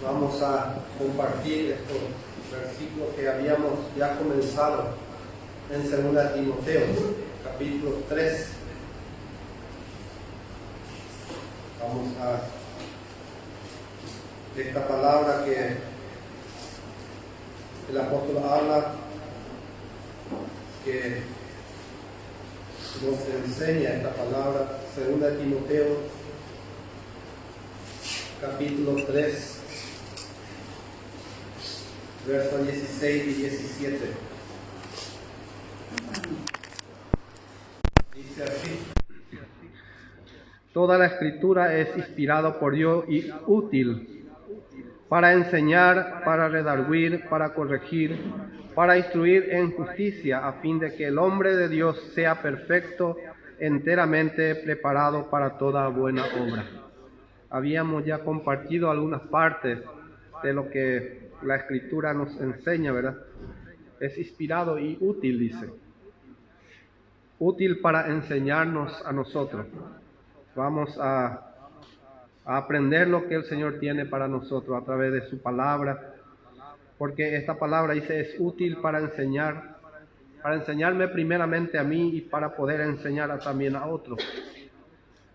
Vamos a compartir estos versículos que habíamos ya comenzado en 2 Timoteo, capítulo 3. Vamos a esta palabra que el apóstol habla, que nos enseña esta palabra, 2 Timoteo, capítulo 3. Versos 16 y 17. Dice así: toda la escritura es inspirada por Dios y útil para enseñar, para redarguir, para corregir, para instruir en justicia, a fin de que el hombre de Dios sea perfecto, enteramente preparado para toda buena obra. Habíamos ya compartido algunas partes de lo que la escritura nos enseña, ¿verdad? Es inspirado y útil, dice. Útil para enseñarnos a nosotros. Vamos a aprender lo que el Señor tiene para nosotros a través de su palabra, porque esta palabra, dice, es útil para enseñarme primeramente a mí y para poder enseñar también a otros,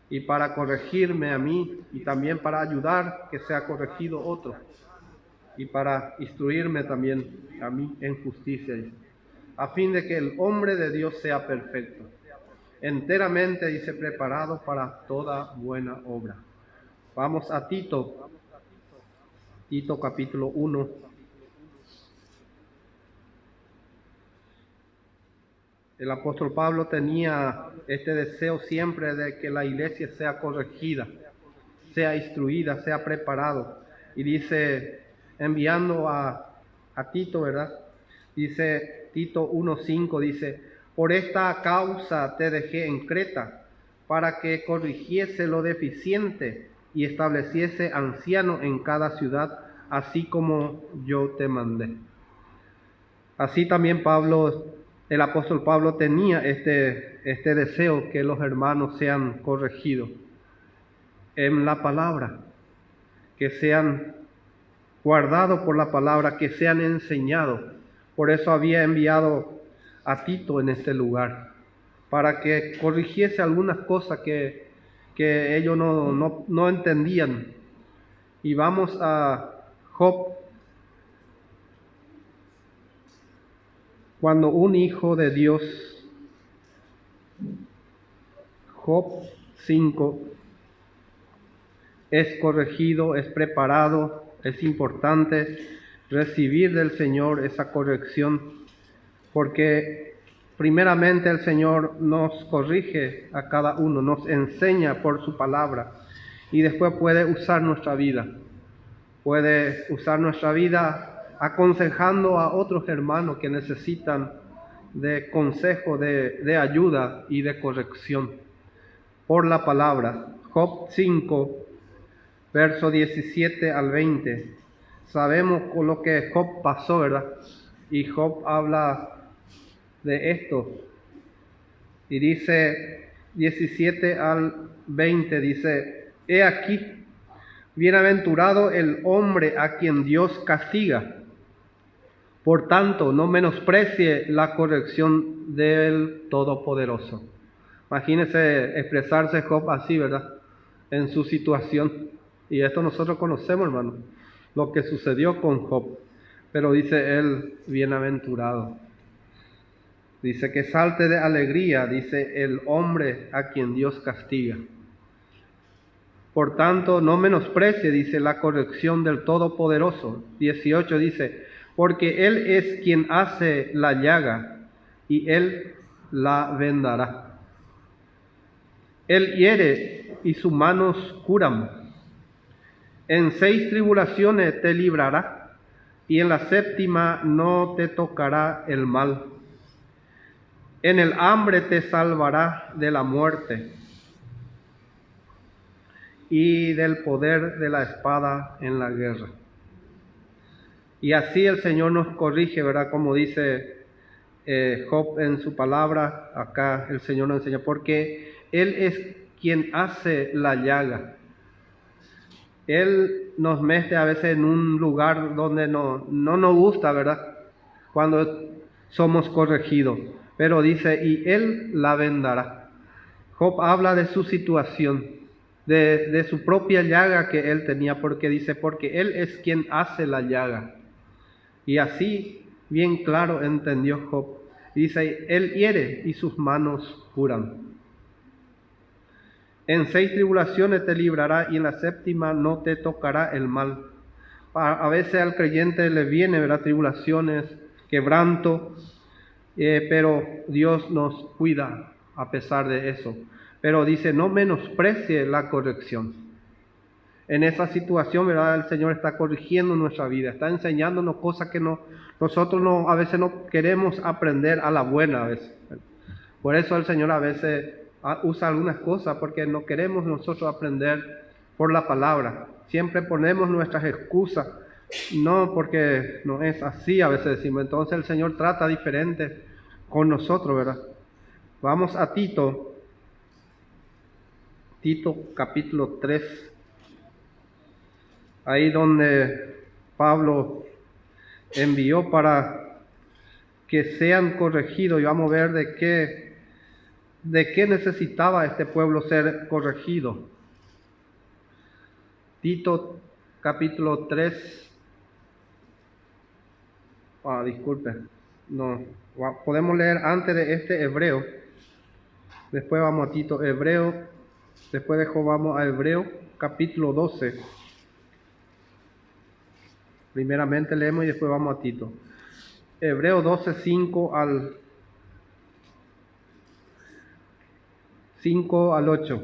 y para corregirme a mí y también para ayudar que sea corregido otro, y para instruirme también a mí en justicia, a fin de que el hombre de Dios sea perfecto, enteramente, dice, preparado para toda buena obra. Vamos a Tito capítulo 1. El apóstol Pablo tenía este deseo siempre de que la iglesia sea corregida, sea instruida, sea preparado. Y dice, enviando a Tito, ¿verdad? Dice Tito 1:5, dice: por esta causa te dejé en Creta, para que corrigiese lo deficiente y estableciese anciano en cada ciudad, así como yo te mandé. Así también el apóstol Pablo tenía este deseo, que los hermanos sean corregidos en la palabra, que sean guardados por la palabra, que sean enseñados. Por eso había enviado a Tito en este lugar, para que corrigiese algunas cosas que ellos no entendían. Y vamos a Job. Cuando un hijo de Dios, Job 5, es corregido, es preparado, es importante recibir del Señor esa corrección, porque primeramente el Señor nos corrige a cada uno, nos enseña por su palabra, y después puede usar nuestra vida aconsejando a otros hermanos que necesitan de consejo, de ayuda y de corrección por la palabra. Job 5, verso 17 al 20. Sabemos con lo que Job pasó, ¿verdad? Y Job habla de esto. Y dice 17 al 20, dice: he aquí, bienaventurado el hombre a quien Dios castiga. Por tanto, no menosprecie la corrección del Todopoderoso. Imagínese expresarse Job así, ¿verdad? En su situación. Y esto nosotros conocemos, hermano, lo que sucedió con Job. Pero dice él, bienaventurado. Dice que salte de alegría, dice, el hombre a quien Dios castiga. Por tanto, no menosprecie, dice, la corrección del Todopoderoso. 18 dice: porque Él es quien hace la llaga, y Él la vendará. Él hiere, y sus manos curan. En 6 tribulaciones te librará, y en la 7ª no te tocará el mal. En el hambre te salvará de la muerte, y del poder de la espada en la guerra. Y así el Señor nos corrige, ¿verdad? Como dice Job en su palabra, acá el Señor nos enseña, porque Él es quien hace la llaga. Él nos mete a veces en un lugar donde no nos gusta, ¿verdad? Cuando somos corregidos. Pero dice, y Él la vendará. Job habla de su situación, de su propia llaga que él tenía, porque dice, porque Él es quien hace la llaga. Y así, bien claro, entendió Job. Dice, Él hiere y sus manos curan. En 6 tribulaciones te librará y en la 7ª no te tocará el mal. A veces al creyente le viene, ¿verdad?, tribulaciones, quebranto, pero Dios nos cuida a pesar de eso. Pero dice, no menosprecie la corrección. En esa situación, ¿verdad?, el Señor está corrigiendo nuestra vida, está enseñándonos cosas que nosotros a veces no queremos aprender a la buena a veces. Por eso el Señor a veces usa algunas cosas, porque no queremos nosotros aprender por la palabra. Siempre ponemos nuestras excusas, no, porque no es así, a veces decimos. Entonces el Señor trata diferente con nosotros, ¿verdad? Vamos a Tito capítulo 3, ahí donde Pablo envió para que sean corregidos, y vamos a ver de qué necesitaba este pueblo ser corregido. Tito capítulo 3, disculpe, no, podemos leer antes de este Hebreo, después vamos a Tito, Hebreo, después de Job vamos a Hebreo capítulo 12, primeramente leemos y después vamos a Tito. Hebreo 12, 5 al 8.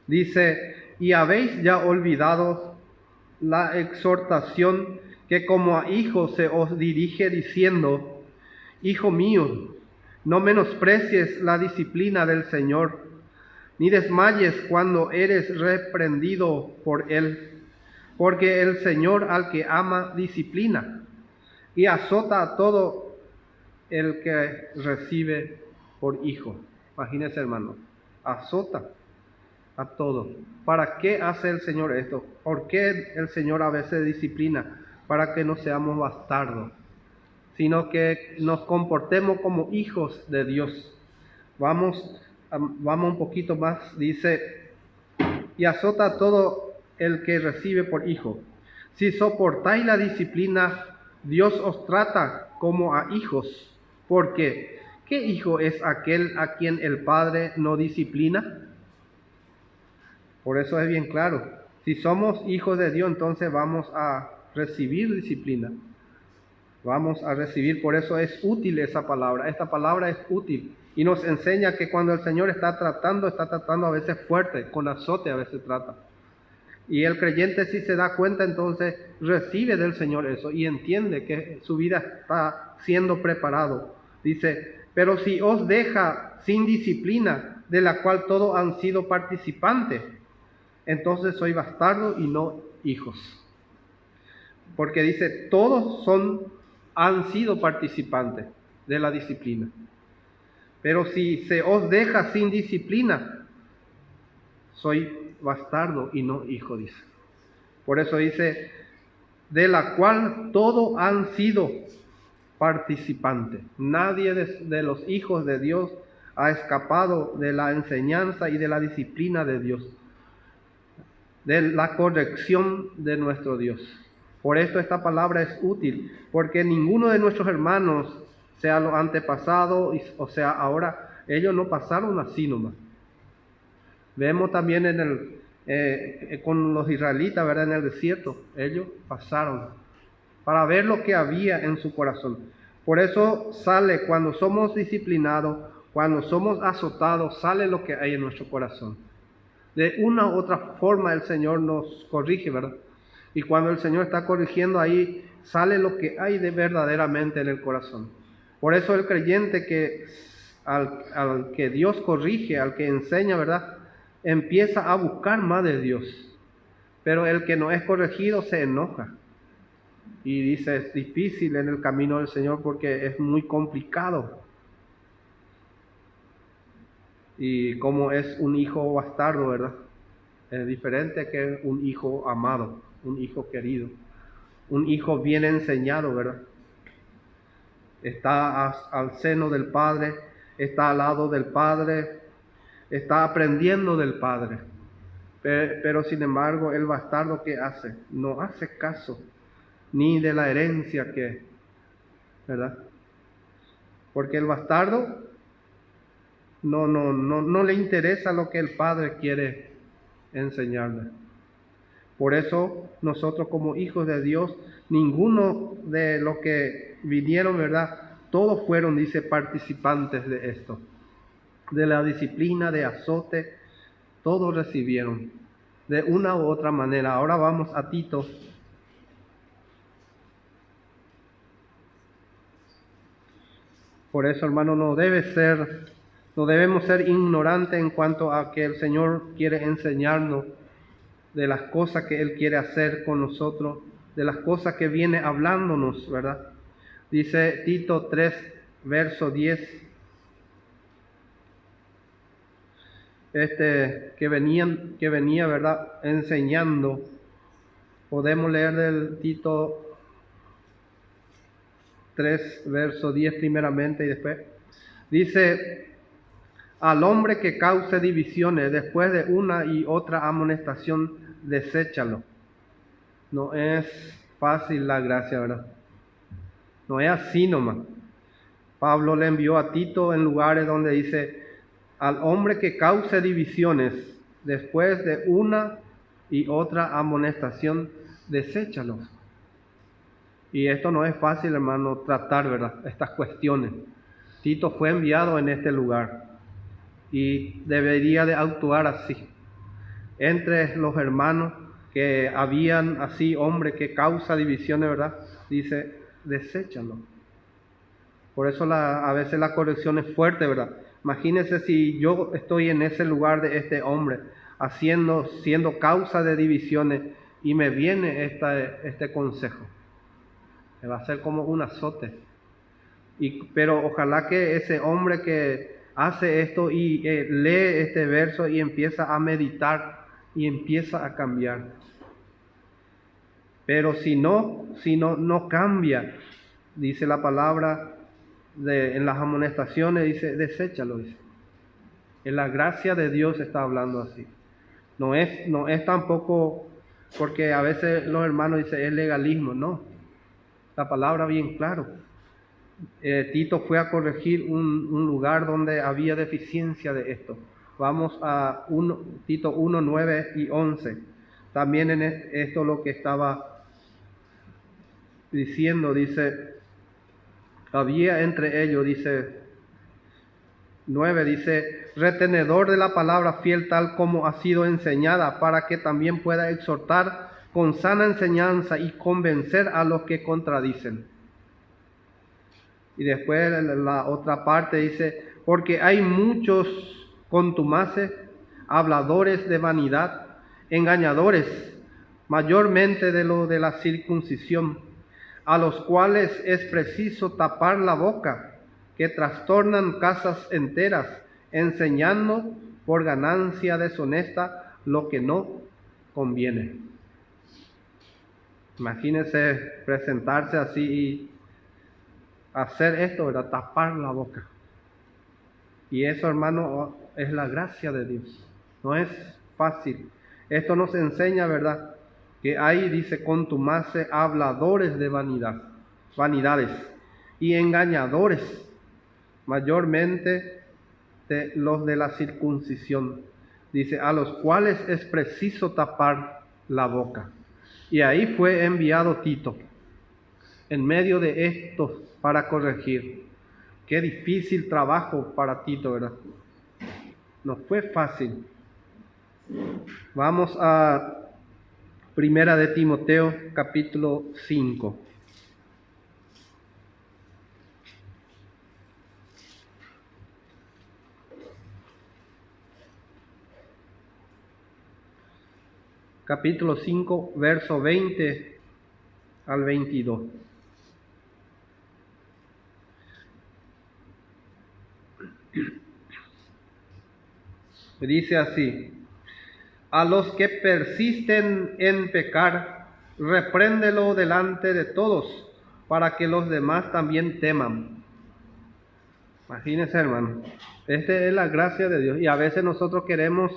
Dice, y habéis ya olvidado la exhortación que como a hijos se os dirige diciendo, Hijo mío, no menosprecies la disciplina del Señor, ni desmayes cuando eres reprendido por Él, porque el Señor al que ama disciplina y azota a todo el que recibe por hijo. Imagínense, hermano, azota a todo. ¿Para qué hace el Señor esto? ¿Por qué el Señor a veces disciplina? Para que no seamos bastardos, sino que nos comportemos como hijos de Dios. Vamos un poquito más, dice, y azota a todo el que recibe por hijo. Si soportáis la disciplina, Dios os trata como a hijos. Porque, ¿qué hijo es aquel a quien el Padre no disciplina? Por eso es bien claro. Si somos hijos de Dios, entonces vamos a recibir disciplina. Vamos a recibir, por eso es útil esa palabra. Esta palabra es útil y nos enseña que cuando el Señor está tratando a veces fuerte, con azote a veces trata. Y el creyente, si se da cuenta, entonces recibe del Señor eso y entiende que su vida está siendo preparado. Dice, pero si os deja sin disciplina, de la cual todos han sido participantes, entonces soy bastardo y no hijos. Porque dice, todos han sido participantes de la disciplina. Pero si se os deja sin disciplina, soy bastardo y no hijo, dice. Por eso dice, de la cual todos han sido participantes. Nadie de los hijos de Dios ha escapado de la enseñanza y de la disciplina de Dios, de la corrección de nuestro Dios. Por esto esta palabra es útil, porque ninguno de nuestros hermanos, sea los antepasados, o sea ahora, ellos no pasaron así nomás. Vemos también con los israelitas, ¿verdad?, en el desierto, ellos pasaron para ver lo que había en su corazón. Por eso sale, cuando somos disciplinados, cuando somos azotados, sale lo que hay en nuestro corazón. De una u otra forma el Señor nos corrige, ¿verdad? Y cuando el Señor está corrigiendo ahí, sale lo que hay de verdaderamente en el corazón. Por eso el creyente que al que Dios corrige, al que enseña, ¿verdad?, empieza a buscar más de Dios. Pero el que no es corregido se enoja y dice, es difícil en el camino del Señor porque es muy complicado. y cómo es un hijo bastardo, ¿verdad? Es diferente que un hijo amado, un hijo querido, un hijo bien enseñado, ¿verdad? Está al seno del Padre, está al lado del Padre, está aprendiendo del Padre. Pero sin embargo, el bastardo, ¿qué hace? No hace caso ni de la herencia que, ¿verdad? Porque el bastardo no le interesa lo que el Padre quiere enseñarle. Por eso nosotros como hijos de Dios, ninguno de los que vinieron, ¿verdad? Todos fueron, dice, participantes de esto, de la disciplina, de azote, todos recibieron de una u otra manera. Ahora vamos a Tito. Por eso, hermano, no debemos ser ignorantes en cuanto a que el Señor quiere enseñarnos de las cosas que Él quiere hacer con nosotros, de las cosas que viene hablándonos, ¿verdad? Dice Tito 3, verso 10, que venía, ¿verdad?, enseñando. Podemos leer del Tito 3, verso 10 primeramente y después. Dice, al hombre que cause divisiones después de una y otra amonestación, deséchalo. No es fácil la gracia, ¿verdad? No es así nomás. Pablo le envió a Tito en lugares donde dice, al hombre que cause divisiones después de una y otra amonestación, deséchalo. Y esto no es fácil, hermano, tratar, ¿verdad?, estas cuestiones. Tito fue enviado en este lugar y debería de actuar así. Entre los hermanos que habían así, hombre que causa divisiones, ¿verdad?, dice, deséchalo. Por eso a veces la corrección es fuerte, ¿verdad? Imagínense si yo estoy en ese lugar de este hombre, siendo causa de divisiones, y me viene este consejo. Me va a ser como un azote. Pero ojalá que ese hombre que hace esto y lee este verso y empieza a meditar y empieza a cambiar. Pero si no cambia, dice la palabra en las amonestaciones, dice, deséchalo, dice. En la gracia de Dios está hablando así. No es tampoco, porque a veces los hermanos dicen, es legalismo, no. La palabra bien claro. Tito fue a corregir un lugar donde había deficiencia de esto. Vamos a Tito 1, 9 y 11. También en esto lo que estaba diciendo, dice, había entre ellos, dice 9, dice, retenedor de la palabra fiel tal como ha sido enseñada, para que también pueda exhortar con sana enseñanza y convencer a los que contradicen. Y después la otra parte dice, porque hay muchos contumaces, habladores de vanidad, engañadores, mayormente de lo de la circuncisión, a los cuales es preciso tapar la boca, que trastornan casas enteras, enseñando por ganancia deshonesta lo que no conviene. Imagínense presentarse así y hacer esto, ¿verdad? Tapar la boca. Y eso, hermano, es la gracia de Dios. No es fácil. Esto nos enseña, ¿verdad?, que hay, dice, contumaces, habladores de vanidades y engañadores, mayormente de los de la circuncisión. Dice, a los cuales es preciso tapar la boca. Y ahí fue enviado Tito, en medio de estos, para corregir. Qué difícil trabajo para Tito, ¿verdad? No fue fácil. Vamos a Primera de Timoteo, capítulo 5. Capítulo 5, verso 20 al 22. Dice así: a los que persisten en pecar, repréndelo delante de todos, para que los demás también teman. Imagínense, hermano, esta es la gracia de Dios. Y a veces nosotros queremos,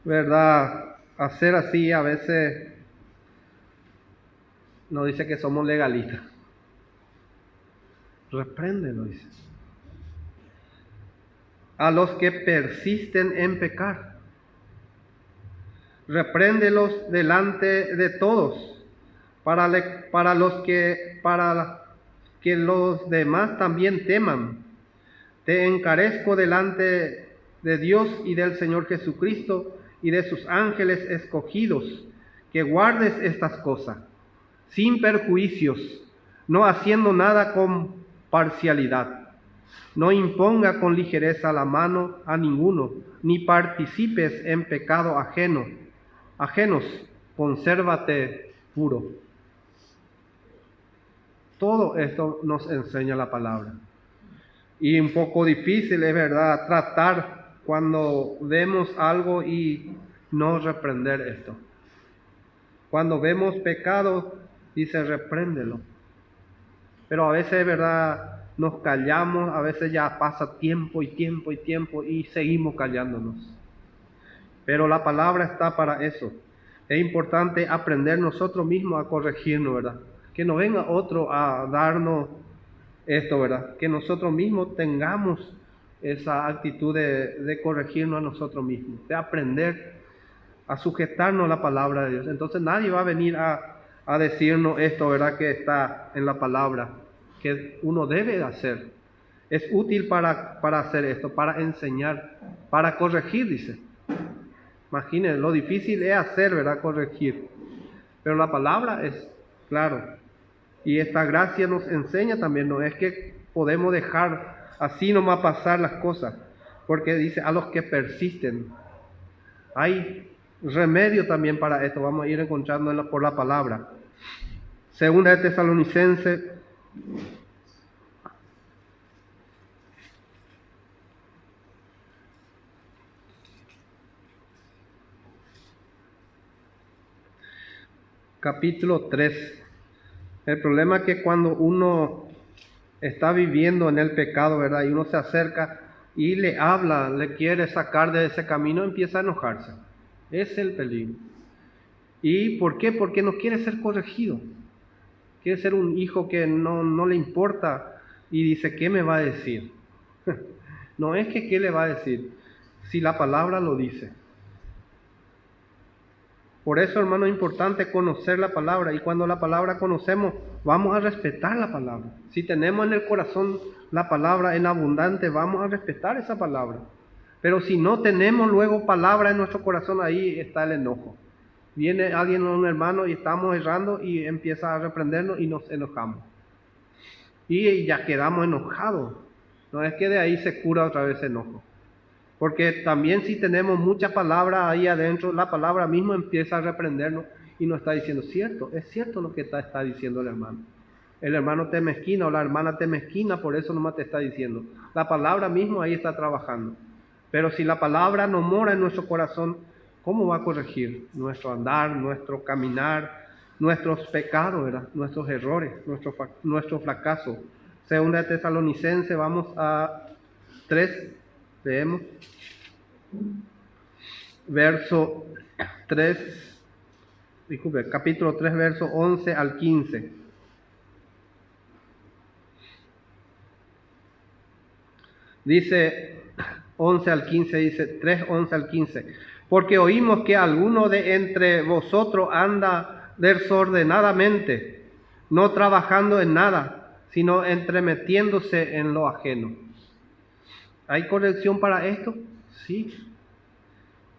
¿verdad?, hacer así. A veces nos dice que somos legalistas. Repréndelo, dice. A los que persisten en pecar, repréndelos delante de todos, para que los demás también teman. Te encarezco delante de Dios y del Señor Jesucristo y de sus ángeles escogidos, que guardes estas cosas, sin perjuicios, no haciendo nada con parcialidad. No imponga con ligereza la mano a ninguno, ni participes en pecado ajenos, consérvate puro. Todo esto nos enseña la palabra. Y un poco difícil, es verdad, tratar cuando vemos algo y no reprender esto. Cuando vemos pecado, dice repréndelo. Pero a veces, es verdad, nos callamos, a veces ya pasa tiempo y seguimos callándonos. Pero la palabra está para eso. Es importante aprender nosotros mismos a corregirnos, ¿verdad? Que no venga otro a darnos esto, ¿verdad? Que nosotros mismos tengamos esa actitud de corregirnos a nosotros mismos, de aprender a sujetarnos a la palabra de Dios. Entonces nadie va a venir a decirnos esto, ¿verdad?, que está en la palabra, que uno debe hacer. Es útil para hacer esto, para enseñar, para corregir, dice. Imagínense, lo difícil es hacer, ¿verdad?, corregir. Pero la palabra es claro. Y esta gracia nos enseña también, no es que podemos dejar así nomás pasar las cosas, porque dice a los que persisten. Hay remedio también para esto, vamos a ir encontrándolo por la palabra. Segunda de Tesalonicenses, capítulo 3. El problema es que cuando uno está viviendo en el pecado, ¿verdad?, y uno se acerca y le habla, le quiere sacar de ese camino, empieza a enojarse. Es el peligro. ¿Y por qué? Porque no quiere ser corregido. Quiere ser un hijo que no le importa y dice, ¿qué me va a decir? No es que ¿qué le va a decir? Si la palabra lo dice. Por eso, hermano, es importante conocer la palabra, y cuando la palabra conocemos, vamos a respetar la palabra. Si tenemos en el corazón la palabra en abundante, vamos a respetar esa palabra. Pero si no tenemos luego palabra en nuestro corazón, ahí está el enojo. Viene alguien, un hermano, y estamos errando y empieza a reprendernos y nos enojamos. Y ya quedamos enojados. No es que de ahí se cura otra vez el enojo. Porque también si tenemos mucha palabra ahí adentro, la palabra misma empieza a reprendernos y nos está diciendo, cierto, es cierto lo que está diciendo el hermano. El hermano te mezquina o la hermana te mezquina, por eso nomás te está diciendo. La palabra misma ahí está trabajando. Pero si la palabra no mora en nuestro corazón, ¿cómo va a corregir nuestro andar, nuestro caminar, nuestros pecados, ¿verdad?, nuestros errores, nuestro fracaso? Segunda de Tesalonicenses, vamos a 3. Leemos capítulo 3, verso 11 al 15. Dice 11 al 15, dice 3, 11 al 15. Porque oímos que alguno de entre vosotros anda desordenadamente, no trabajando en nada, sino entremetiéndose en lo ajeno. ¿Hay corrección para esto? Sí.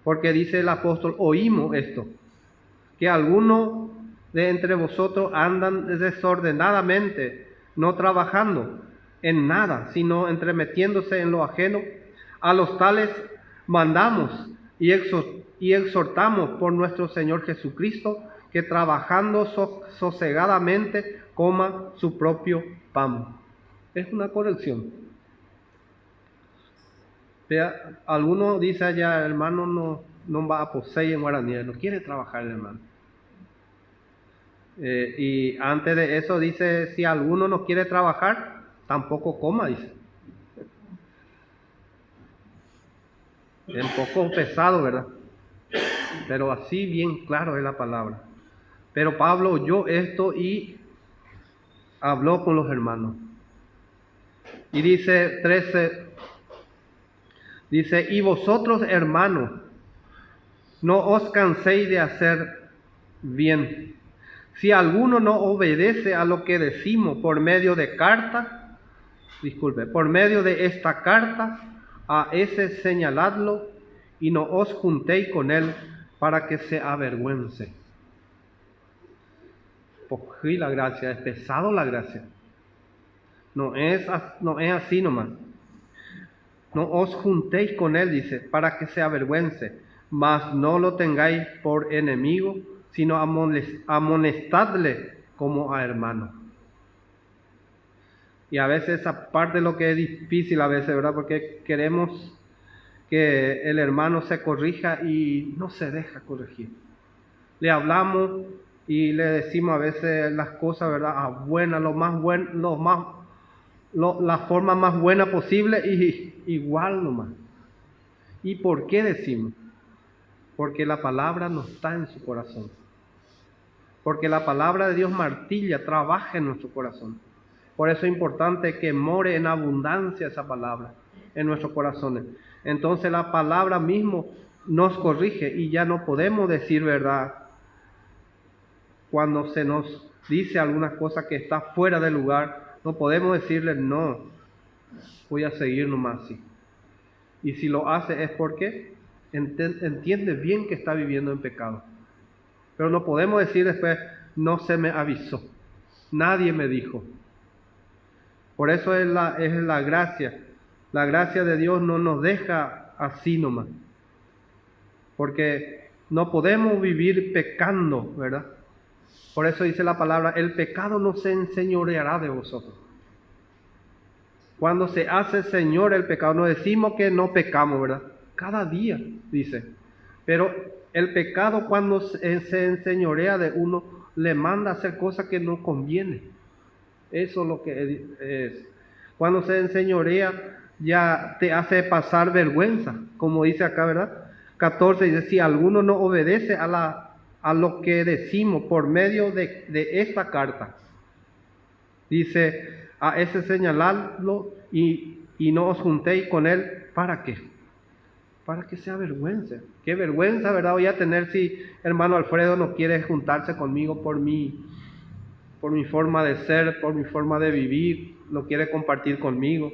Porque dice el apóstol, oímos esto, que algunos de entre vosotros andan desordenadamente, no trabajando en nada, sino entremetiéndose en lo ajeno. A los tales mandamos y exhortamos por nuestro Señor Jesucristo, que trabajando sosegadamente coma su propio pan. Es una corrección. Vea, alguno dice allá, hermano, no va a poseer en guaraní, no quiere trabajar el hermano. Y antes de eso dice, si alguno no quiere trabajar, tampoco coma, dice. Es un poco pesado, ¿verdad? Pero así bien claro es la palabra. Pero Pablo oyó esto y habló con los hermanos. Y dice 13, dice, y vosotros, hermanos, no os canséis de hacer bien. Si alguno no obedece a lo que decimos por medio de por medio de esta carta, a ese señaladlo y no os juntéis con él para que se avergüence. Porque la gracia, es pesado la gracia. No es así nomás. No os juntéis con él, dice, para que se avergüence, mas no lo tengáis por enemigo, sino amonestadle como a hermano. Y a veces esa parte es lo que es difícil a veces, ¿verdad? Porque queremos que el hermano se corrija y no se deja corregir. Le hablamos y le decimos a veces las cosas, ¿verdad? Buenas, la forma más buena posible y igual nomás. ¿Y por qué decimos? Porque la palabra no está en su corazón. Porque la palabra de Dios martilla, trabaja en nuestro corazón. Por eso es importante que more en abundancia esa palabra en nuestros corazones. Entonces la palabra mismo nos corrige y ya no podemos decir verdad cuando se nos dice alguna cosa que está fuera de lugar. No podemos decirle no, voy a seguir nomás así. Y si lo hace es porque entiende bien que está viviendo en pecado. Pero no podemos decir después, no se me avisó, nadie me dijo. Por eso es la gracia. La gracia de Dios no nos deja así nomás. Porque no podemos vivir pecando, ¿verdad? Por eso dice la palabra, el pecado no se enseñoreará de vosotros. Cuando se hace Señor el pecado, no decimos que no pecamos, ¿verdad? Cada día, dice. Pero el pecado cuando se enseñorea de uno, le manda a hacer cosas que no conviene. Eso es lo que es. Cuando se enseñorea, ya te hace pasar vergüenza, como dice acá, ¿verdad? 14 dice, si alguno no obedece a lo que decimos por medio de esta carta, dice, a ese señalarlo y no os juntéis con él, ¿para qué? Para que se avergüence. Qué vergüenza, ¿verdad? Voy a tener si hermano Alfredo no quiere juntarse conmigo por mi forma de ser, por mi forma de vivir, no quiere compartir conmigo,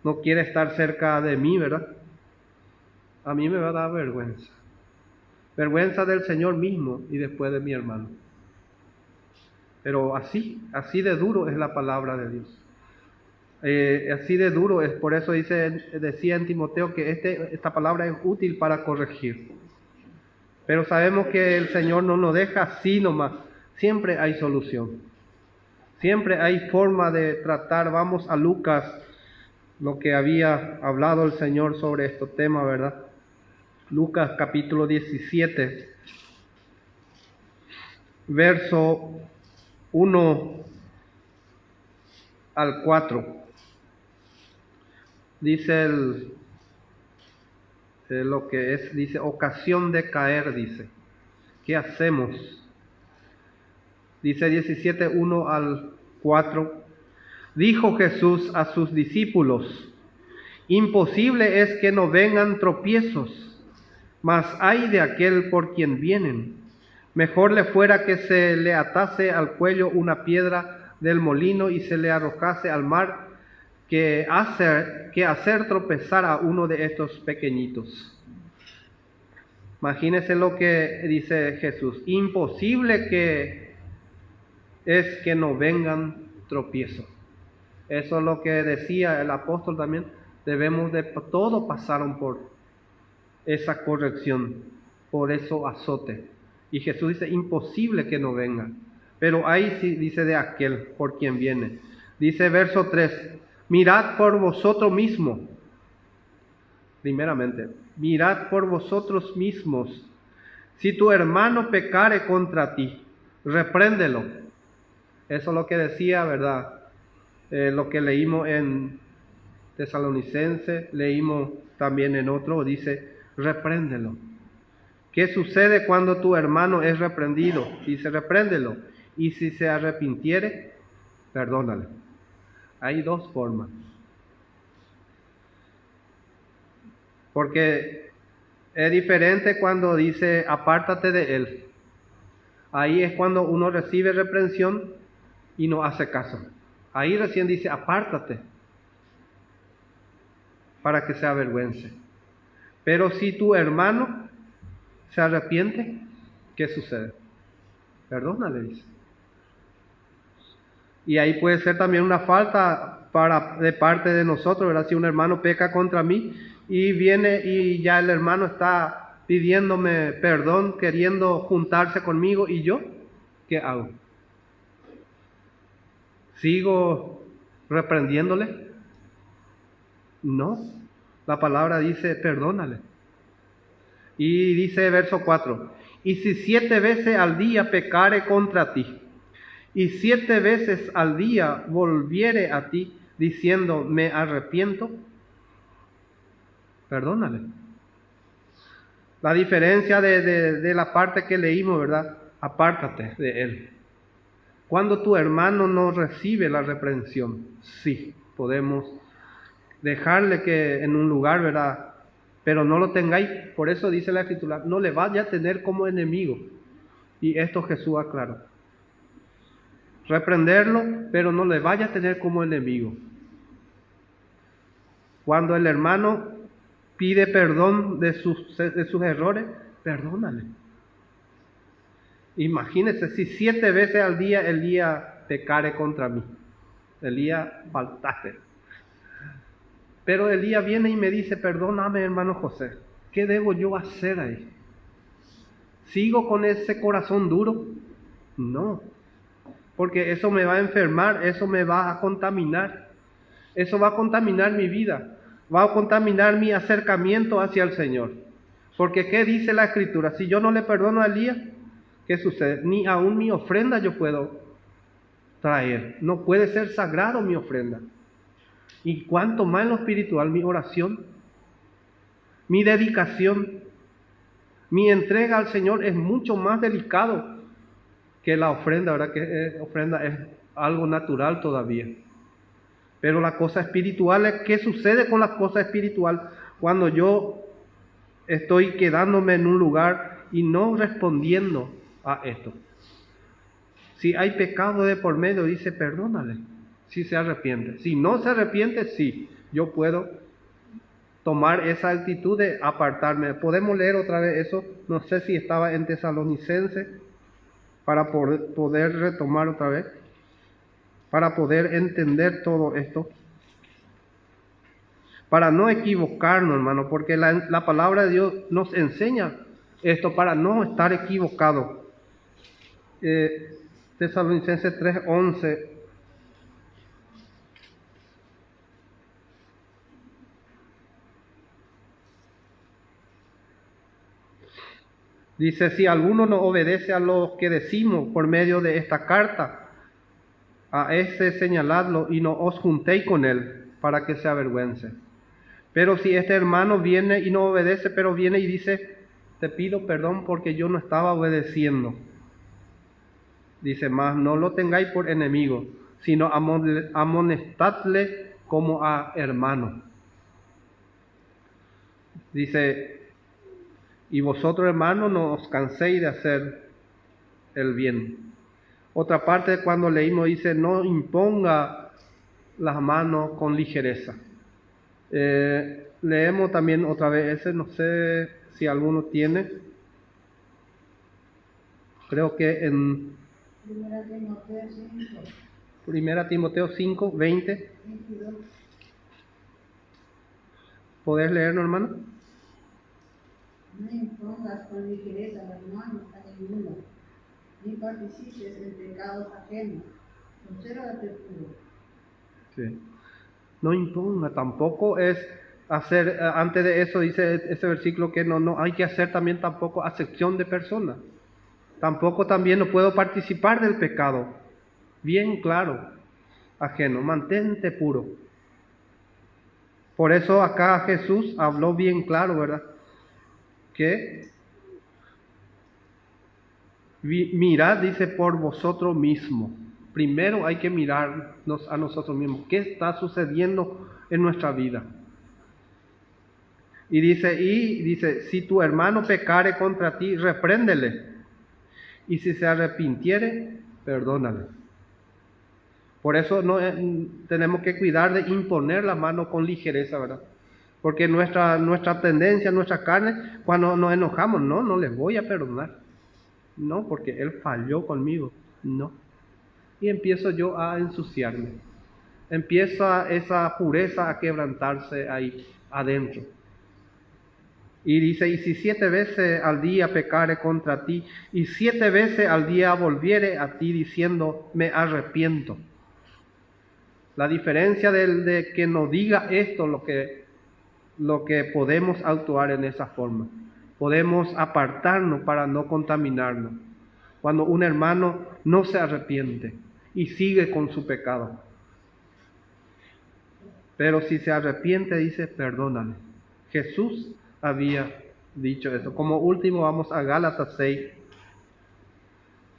no quiere estar cerca de mí, ¿verdad? A mí me va a dar vergüenza. Vergüenza del Señor mismo y después de mi hermano. Pero así de duro es la palabra de Dios. Así de duro es, por eso decía en Timoteo que esta palabra es útil para corregir. Pero sabemos que el Señor no nos deja así nomás. Siempre hay solución. Siempre hay forma de tratar. Vamos a Lucas, lo que había hablado el Señor sobre este tema, ¿verdad? Lucas capítulo 17, verso 1 al 4. Dice lo que es, dice, ocasión de caer, dice. ¿Qué hacemos? Dice 17, 1 al 4. Dijo Jesús a sus discípulos, imposible es que no vengan tropiezos, mas ay de aquel por quien vienen. Mejor le fuera que se le atase al cuello una piedra del molino y se le arrojase al mar, que hacer tropezar a uno de estos pequeñitos. Imagínense lo que dice Jesús. Imposible es que no vengan tropiezos. Eso es lo que decía el apóstol también. Debemos de todos pasaron por esa corrección, por eso azote. Y Jesús dice, imposible que no vengan. Pero ahí sí dice de aquel por quien viene. Dice verso 3, mirad por vosotros mismos, primeramente, mirad por vosotros mismos. Si tu hermano pecare contra ti, repréndelo. Eso es lo que decía, ¿verdad? Lo que leímos en Tesalonicense, leímos también en otro, dice, repréndelo. ¿Qué sucede cuando tu hermano es reprendido? Dice, repréndelo. Y si se arrepintiere, perdónale. Hay dos formas. Porque es diferente cuando dice, apártate de él. Ahí es cuando uno recibe reprensión y no hace caso. Ahí recién dice, apártate, para que se avergüence. Pero si tu hermano se arrepiente, ¿qué sucede? Perdónale, dice. Y ahí puede ser también una falta de parte de nosotros, ¿verdad? Si un hermano peca contra mí y viene y ya el hermano está pidiéndome perdón, queriendo juntarse conmigo, ¿y yo qué hago? ¿Sigo reprendiéndole? No. La palabra dice, perdónale. Y dice verso 4, y si 7 veces al día pecare contra ti, y 7 veces al día volviere a ti diciendo, me arrepiento, perdónale. La diferencia de la parte que leímos, ¿verdad? Apártate de él. Cuando tu hermano no recibe la reprensión, sí, podemos dejarle que en un lugar, ¿verdad? Pero no lo tengáis, por eso dice la Escritura, no le vaya a tener como enemigo. Y esto Jesús aclaró. Reprenderlo, pero no le vaya a tener como enemigo. Cuando el hermano pide perdón de sus errores, perdónale. Imagínese si 7 veces al día Elías pecare contra mí. Elías faltaste. Pero Elías viene y me dice, perdóname hermano José, ¿qué debo yo hacer ahí? ¿Sigo con ese corazón duro? No, porque eso me va a enfermar, eso me va a contaminar, eso va a contaminar mi vida, va a contaminar mi acercamiento hacia el Señor. Porque ¿qué dice la Escritura? Si yo no le perdono a Elías, ¿qué sucede? Ni aún mi ofrenda yo puedo traer, no puede ser sagrado mi ofrenda. Y cuanto más en lo espiritual, mi oración, mi dedicación, mi entrega al Señor es mucho más delicado que la ofrenda, ¿verdad? Que ofrenda es algo natural todavía. Pero la cosa espiritual es, ¿qué sucede con la cosa espiritual cuando yo estoy quedándome en un lugar y no respondiendo a esto? Si hay pecado de por medio, dice, perdónale, si se arrepiente. Si no se arrepiente, sí, yo puedo tomar esa actitud de apartarme. Podemos leer otra vez eso, no sé si estaba en Tesalonicense, para poder retomar otra vez, para poder entender todo esto, para no equivocarnos, hermano, porque la palabra de Dios nos enseña esto para no estar equivocado. Tesalonicenses 3:11. Dice, si alguno no obedece a lo que decimos por medio de esta carta, a ese señaladlo y no os juntéis con él para que se avergüence. Pero si este hermano viene y no obedece, pero viene y dice, te pido perdón porque yo no estaba obedeciendo. Dice, más no lo tengáis por enemigo, sino amonestadle como a hermano. Dice, y vosotros hermanos no os canséis de hacer el bien. Otra parte cuando leímos dice, no imponga las manos con ligereza. Leemos también otra vez ese, no sé si alguno tiene. Creo que en Primera Timoteo 5, 20. ¿Podés leerlo, hermano? No impongas con ligereza las manos a ninguno, ni participes en pecados ajenos. Consérvate puro. Sí. No imponga, tampoco es antes de eso dice ese versículo que no hay que hacer también tampoco acepción de personas. Tampoco también no puedo participar del pecado. Bien claro, ajeno, mantente puro. Por eso acá Jesús habló bien claro, ¿verdad? Que mirad, dice, por vosotros mismos. Primero hay que mirarnos a nosotros mismos. ¿Qué está sucediendo en nuestra vida? Y dice, si tu hermano pecare contra ti, repréndele. Y si se arrepintiere, perdónale. Por eso no tenemos que cuidar de imponer la mano con ligereza, ¿verdad? Porque nuestra tendencia, nuestra carne, cuando nos enojamos, no les voy a perdonar. No, porque él falló conmigo. No. Y empiezo yo a ensuciarme. Empieza esa pureza a quebrantarse ahí adentro. Y dice, y si 7 veces al día pecare contra ti, y 7 veces al día volviere a ti diciendo, me arrepiento. La diferencia de que nos diga esto, lo que podemos actuar en esa forma. Podemos apartarnos para no contaminarnos. Cuando un hermano no se arrepiente y sigue con su pecado. Pero si se arrepiente, dice, perdónale. Jesús había dicho eso. Como último vamos a Gálatas 6.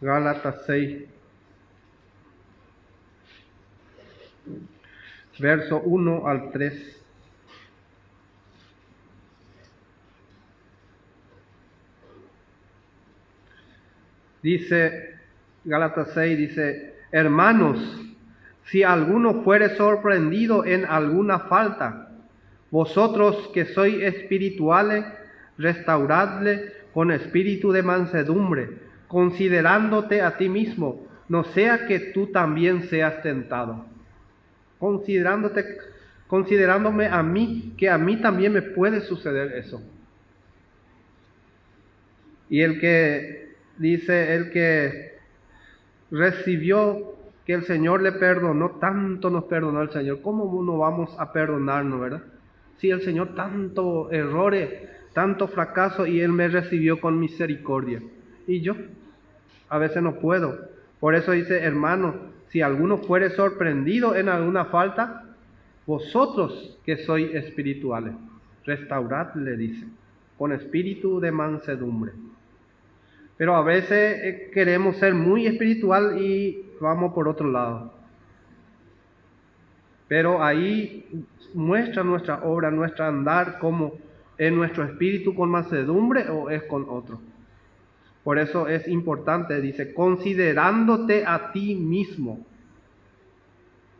Gálatas 6. Verso 1 al 3. Dice, Gálatas 6 dice, hermanos, si alguno fuere sorprendido en alguna falta, vosotros que sois espirituales, restauradle con espíritu de mansedumbre, considerándote a ti mismo, no sea que tú también seas tentado. Considerándome a mí, que a mí también me puede suceder eso. Y el que recibió que el Señor le perdonó, tanto nos perdonó el Señor, ¿cómo no vamos a perdonarnos, verdad? Si el Señor tanto errores, tanto fracaso, y Él me recibió con misericordia. Y yo, a veces no puedo. Por eso dice, hermano, si alguno fuere sorprendido en alguna falta, vosotros que sois espirituales, restauradle, dice, con espíritu de mansedumbre. Pero a veces queremos ser muy espiritual y vamos por otro lado. Pero ahí muestra nuestra obra, nuestra andar, como es nuestro espíritu con mansedumbre o es con otro. Por eso es importante, dice, considerándote a ti mismo,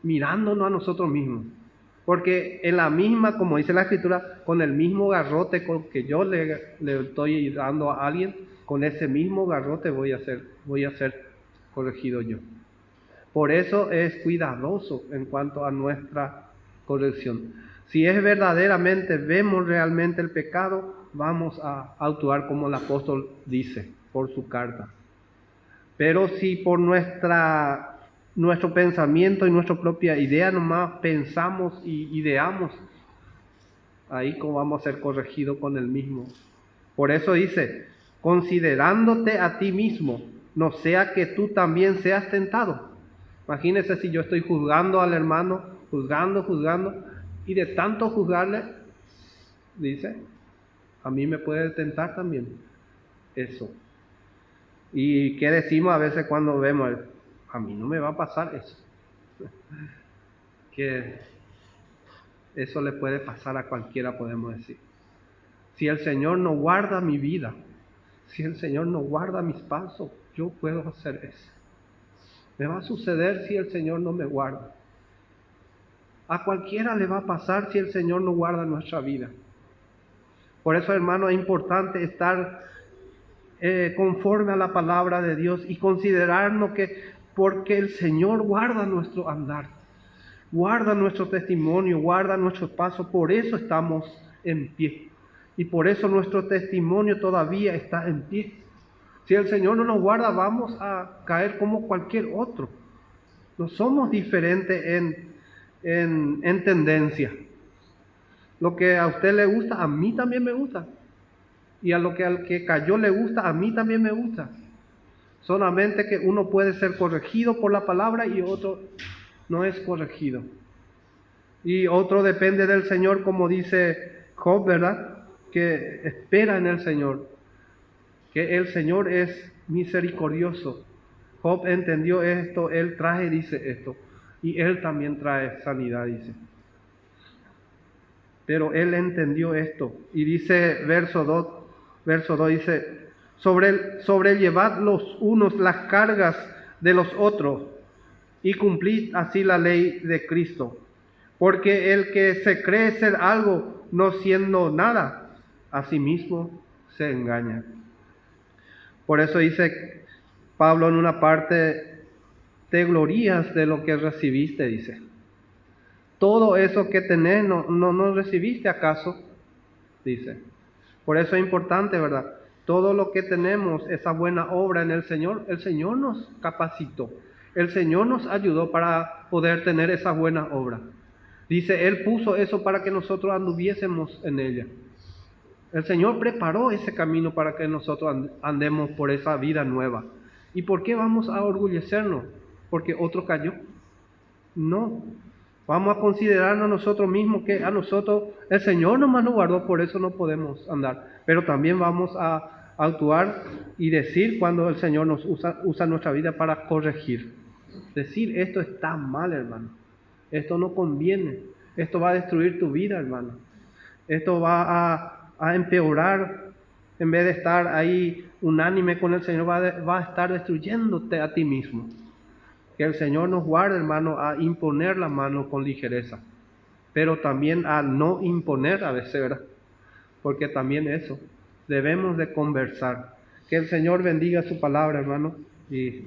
mirándonos a nosotros mismos. Porque en la misma, como dice la Escritura, con el mismo garrote con que yo le estoy dando a alguien, con ese mismo garrote voy a ser corregido yo. Por eso es cuidadoso en cuanto a nuestra corrección. Si es verdaderamente, vemos realmente el pecado, vamos a actuar como el apóstol dice por su carta. Pero si por nuestro pensamiento y nuestra propia idea nomás pensamos y ideamos, ahí como vamos a ser corregidos con el mismo. Por eso dice, considerándote a ti mismo, no sea que tú también seas tentado. Imagínense si yo estoy juzgando al hermano, juzgando, y de tanto juzgarle, dice, a mí me puede tentar también eso. ¿Y qué decimos a veces cuando vemos? A mí no me va a pasar eso. Que eso le puede pasar a cualquiera, podemos decir. Si el Señor no guarda mi vida, si el Señor no guarda mis pasos, yo puedo hacer eso. Me va a suceder si el Señor no me guarda. A cualquiera le va a pasar si el Señor no guarda nuestra vida. Por eso, hermano, es importante estar conforme a la palabra de Dios y considerarnos que porque el Señor guarda nuestro andar, guarda nuestro testimonio, guarda nuestros pasos, por eso estamos en pie. Y por eso nuestro testimonio todavía está en pie. Si el Señor no nos guarda, vamos a caer como cualquier otro. No somos diferentes en tendencia. Lo que a usted le gusta, a mí también me gusta. Y al que cayó le gusta, a mí también me gusta. Solamente que uno puede ser corregido por la palabra y otro no es corregido. Y otro depende del Señor, como dice Job, ¿verdad? Que espera en el Señor, que el Señor es misericordioso. Job entendió esto, él trae, dice esto, y él también trae sanidad, dice. Pero él entendió esto, y dice verso 2 dice, sobrellevad los unos las cargas de los otros, y cumplid así la ley de Cristo. Porque el que se cree ser algo, no siendo nada, a sí mismo se engaña. Por eso dice Pablo en una parte, te glorías de lo que recibiste, dice. Todo eso que tenés, no recibiste acaso, dice. Por eso es importante, ¿verdad? Todo lo que tenemos, esa buena obra en el Señor nos capacitó. El Señor nos ayudó para poder tener esa buena obra. Dice, Él puso eso para que nosotros anduviésemos en ella. El Señor preparó ese camino para que nosotros andemos por esa vida nueva. ¿Y por qué vamos a orgullecernos? ¿Porque otro cayó? No. Vamos a considerarnos nosotros mismos que a nosotros el Señor nomás nos guardó, por eso no podemos andar. Pero también vamos a actuar y decir cuando el Señor nos usa nuestra vida para corregir. Decir, esto está mal, hermano. Esto no conviene. Esto va a destruir tu vida, hermano. Esto va a empeorar. En vez de estar ahí unánime con el Señor, va a estar destruyéndote a ti mismo. Que el Señor nos guarde, hermano, a imponer la mano con ligereza. Pero también a no imponer a veces, ¿verdad? Porque también eso. Debemos de conversar. Que el Señor bendiga su palabra, hermano. Y